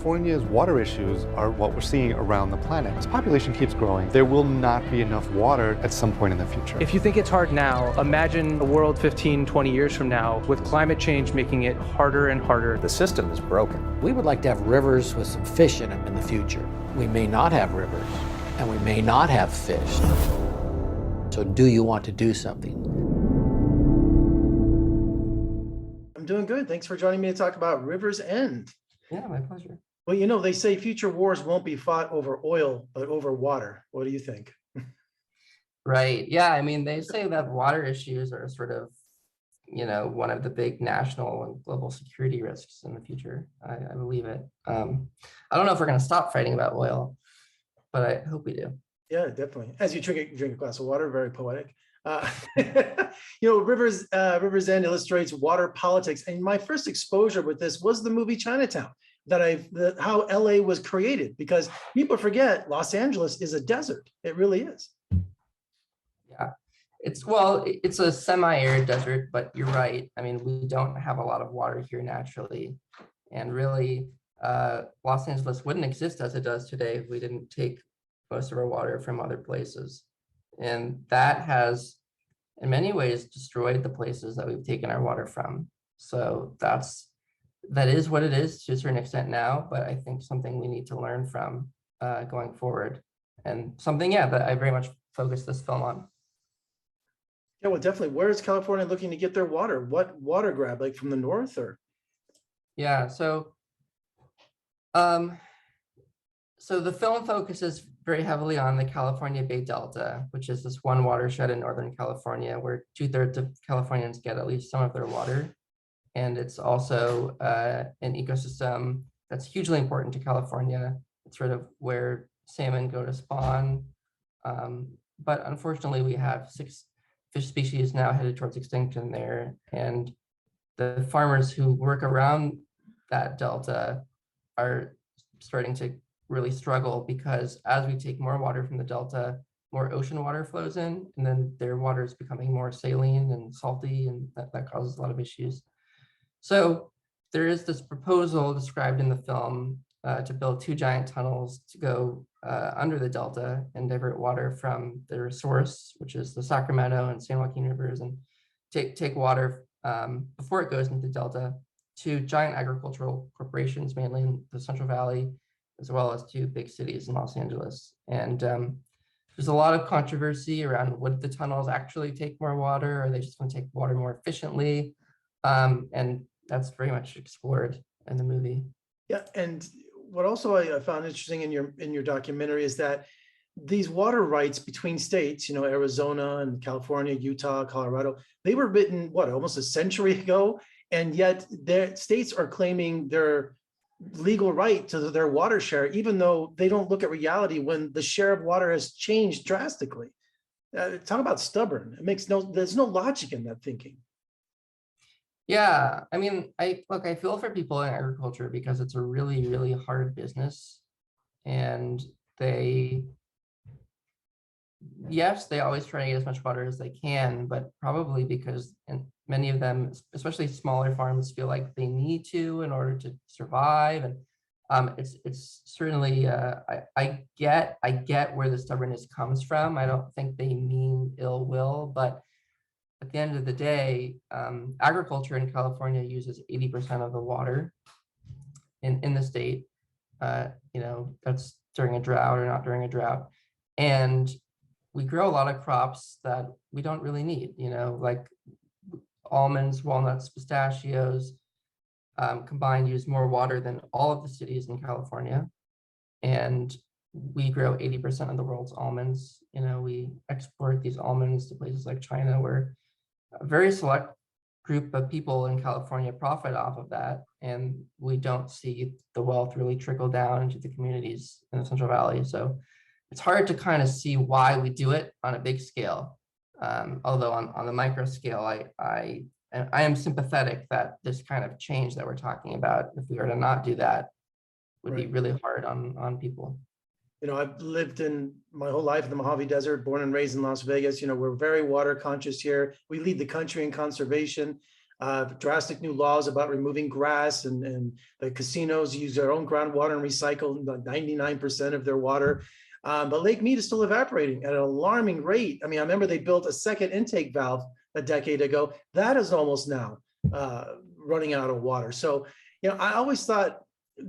California's water issues are what we're seeing around the planet. As population keeps growing, there will not be enough water at some point in the future. If you think it's hard now, imagine a world 15, 20 years from now with climate change making it harder and harder. The system is broken. We would like to have rivers with some fish in them in the future. We may not have rivers, and we may not have fish. So do you want to do something? I'm doing good. Thanks for joining me to talk about River's End. Yeah, my pleasure. Well, you know, they say future wars won't be fought over oil, but over water. What do you think? Right. Yeah. I mean, they say that water issues are sort of, one of the big national and global security risks in the future. I believe it. I don't know if we're going to stop fighting about oil, but I hope we do. Yeah, definitely. As you drink a glass of water, very poetic. River's End illustrates water politics. And my first exposure with this was the movie Chinatown, how LA was created, because people forget Los Angeles is a desert. It really is. Yeah, it's a semi-arid desert, but you're right. I mean, we don't have a lot of water here naturally. And really, Los Angeles wouldn't exist as it does today if we didn't take most of our water from other places. And that has, in many ways, destroyed the places that we've taken our water from. So that is what it is to a certain extent now, but I think something we need to learn from going forward. And something, that I very much focus this film on. Yeah, well, definitely. Where is California looking to get their water? What water grab, like from the north or? Yeah, so the film focuses very heavily on the California Bay Delta, which is this one watershed in Northern California where 2/3 of Californians get at least some of their water. And it's also an ecosystem that's hugely important to California. It's sort of where salmon go to spawn. But unfortunately, we have 6 fish species now headed towards extinction there. And the farmers who work around that delta are starting to really struggle, because as we take more water from the delta, more ocean water flows in, and then their water is becoming more saline and salty, and that causes a lot of issues. So there is this proposal described in the film to build 2 giant tunnels to go under the delta and divert water from their source, which is the Sacramento and San Joaquin rivers, and take water before it goes into the delta to giant agricultural corporations, mainly in the Central Valley, as well as to big cities in Los Angeles. And there's a lot of controversy around, would the tunnels actually take more water? Or are they just going to take water more efficiently? And that's very much explored in the movie. Yeah, and what also I found interesting in your documentary is that these water rights between states, Arizona and California, Utah, Colorado, they were written, almost a century ago, and yet their states are claiming their legal right to their water share, even though they don't look at reality when the share of water has changed drastically. Talk about stubborn. There's no logic in that thinking. Yeah, I mean, I feel for people in agriculture, because it's a really, really hard business. And they always try to get as much water as they can, but probably because many of them, especially smaller farms, feel like they need to in order to survive. And it's certainly, I get where the stubbornness comes from. I don't think they mean ill will, but at the end of the day, agriculture in California uses 80% of the water in the state. That's during a drought or not during a drought. And we grow a lot of crops that we don't really need, like almonds, walnuts, pistachios, combined use more water than all of the cities in California. And we grow 80% of the world's almonds. We export these almonds to places like China, where a very select group of people in California profit off of that. And we don't see the wealth really trickle down into the communities in the Central Valley. So it's hard to kind of see why we do it on a big scale. Although on the micro scale, I am sympathetic that this kind of change that we're talking about, if we were to not do that, would be really hard on people. I've lived in my whole life in the Mojave Desert, born and raised in Las Vegas. We're very water conscious here. We lead the country in conservation. drastic new laws about removing grass, and the casinos use their own groundwater and recycle 99% of their water. But Lake Mead is still evaporating at an alarming rate. I mean, I remember they built a second intake valve a decade ago. That is almost now running out of water. So, I always thought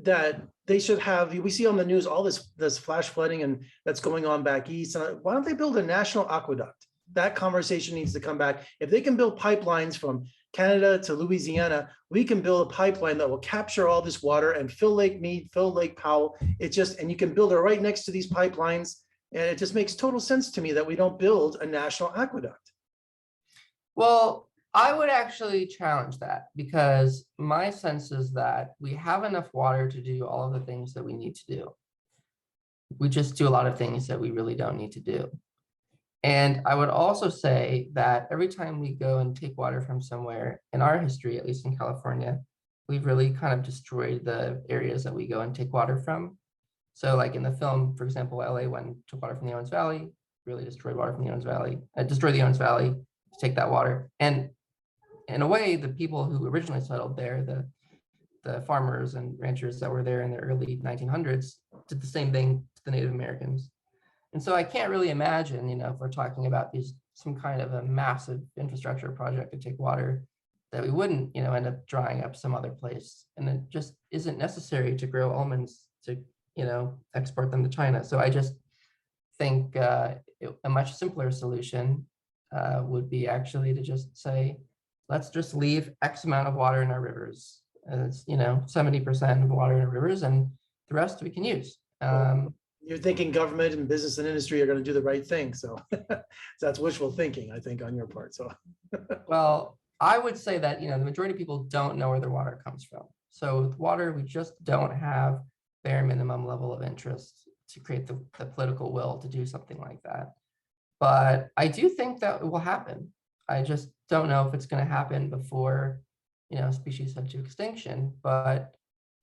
that they should have, we see on the news all this flash flooding and that's going on back east. Why don't they build a national aqueduct? That conversation needs to come back. If they can build pipelines from Canada to Louisiana, we can build a pipeline that will capture all this water and fill Lake Mead, fill Lake Powell. And you can build it right next to these pipelines. And it just makes total sense to me that we don't build a national aqueduct. Well, I would actually challenge that, because my sense is that we have enough water to do all of the things that we need to do. We just do a lot of things that we really don't need to do. And I would also say that every time we go and take water from somewhere, in our history, at least in California, we've really kind of destroyed the areas that we go and take water from. So like in the film, for example, LA went and took water from the Owens Valley, really destroyed water from the Owens Valley, destroyed the Owens Valley to take that water. And in a way, the people who originally settled there, the farmers and ranchers that were there in the early 1900s, did the same thing to the Native Americans. And so I can't really imagine, if we're talking about some kind of a massive infrastructure project to take water, that we wouldn't, end up drying up some other place. And it just isn't necessary to grow almonds to, export them to China. So I just think a much simpler solution would be actually to just say, let's just leave X amount of water in our rivers. It's, 70% of water in our rivers, and the rest we can use. You're thinking government and business and industry are going to do the right thing. So that's wishful thinking, I think, on your part. So, well, I would say that, the majority of people don't know where their water comes from. So with water, we just don't have bare minimum level of interest to create the political will to do something like that. But I do think that it will happen. I just don't know if it's going to happen before, species head to extinction. But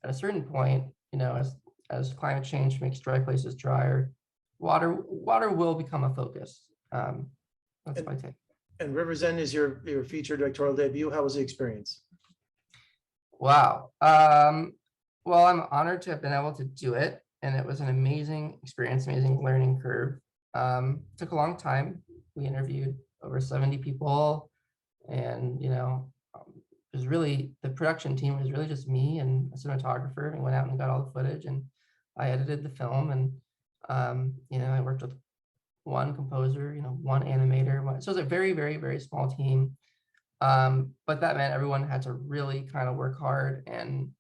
at a certain point, as climate change makes dry places drier, water will become a focus. That's my take. And River's End is your feature directorial debut. How was the experience? Wow. Well, I'm honored to have been able to do it, and it was an amazing experience, amazing learning curve. Took a long time. We interviewed over 70 people, and it was really, the production team was really just me and a cinematographer, and went out and got all the footage, and I edited the film, and I worked with one composer, one animator. So it was a very, very, very small team. But that meant everyone had to really kind of work hard and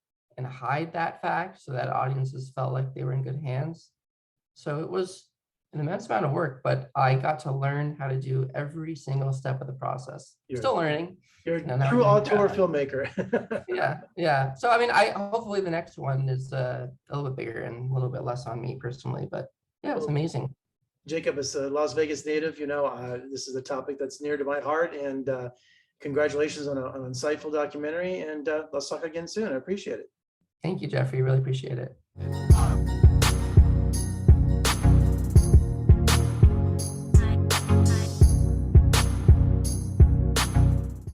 hide that fact so that audiences felt like they were in good hands. So it was an immense amount of work, but I got to learn how to do every single step of the process. Still learning. You're a true auteur filmmaker. Yeah. So I mean, hopefully the next one is a little bit bigger and a little bit less on me personally, but yeah, it's amazing. Jacob is a Las Vegas native. This is a topic that's near to my heart, and congratulations on an insightful documentary, and let's talk again soon. I appreciate it. Thank you, Jeffrey. Really appreciate it.